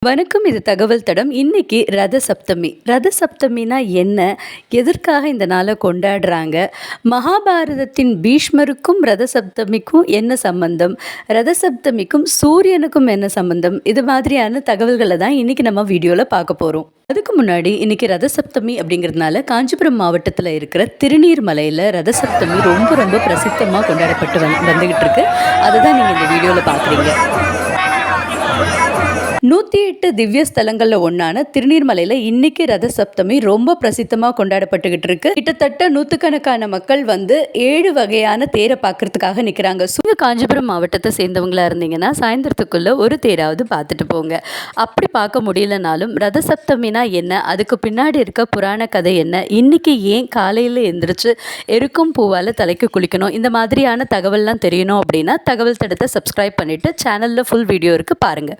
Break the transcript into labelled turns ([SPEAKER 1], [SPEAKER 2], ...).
[SPEAKER 1] வணக்கம். இது தகவல் தடம். இன்னைக்கு ரத சப்தமி. ரத சப்தமினா என்ன? எதற்காக இந்த நாளை கொண்டாடுறாங்க? மகாபாரதத்தின் பீஷ்மருக்கும் ரத சப்தமிக்கும் என்ன சம்பந்தம்? ரத சப்தமிக்கும் சூரியனுக்கும் என்ன சம்பந்தம்? இது மாதிரியான தகவல்களை தான் இன்னைக்கு நம்ம வீடியோவில் பார்க்க போகிறோம். அதுக்கு முன்னாடி இன்னைக்கு ரத சப்தமி அப்படிங்கிறதுனால காஞ்சிபுரம் மாவட்டத்தில் இருக்கிற திருநீர்மலையில் ரத சப்தமி ரொம்ப ரொம்ப பிரசித்தமாக கொண்டாடப்பட்டு வந்துகிட்டு இருக்கு. அதை தான் நீங்கள் இந்த வீடியோவில் பார்க்குறீங்க. 108 திவ்ய ஸ்தலங்களில் ஒன்றான திருநீர்மலையில் இன்னைக்கு ரத சப்தமி ரொம்ப பிரசித்தமாக கொண்டாடப்பட்டுக்கிட்டு இருக்கு. கிட்டத்தட்ட நூற்றுக்கணக்கான மக்கள் வந்து 7 வகையான தேரை பார்க்கறதுக்காக நிற்கிறாங்க. காஞ்சிபுரம் மாவட்டத்தை சேர்ந்தவங்களா இருந்தீங்கன்னா சாயந்தரத்துக்குள்ள ஒரு தேராவது பார்த்துட்டு போங்க. அப்படி பார்க்க முடியலனாலும் ரத சப்தமினா என்ன, அதுக்கு பின்னாடி இருக்க புராண கதை என்ன, இன்னைக்கு ஏன் காலையில் எந்திரிச்சு எருக்கும் பூவால் தலைக்கு குளிக்கணும், இந்த மாதிரியான தகவல்லாம் தெரியணும் அப்படின்னா தகவல் தடத்தை சப்ஸ்கிரைப் பண்ணிட்டு சேனலில் ஃபுல் வீடியோ இருக்கு பாருங்க.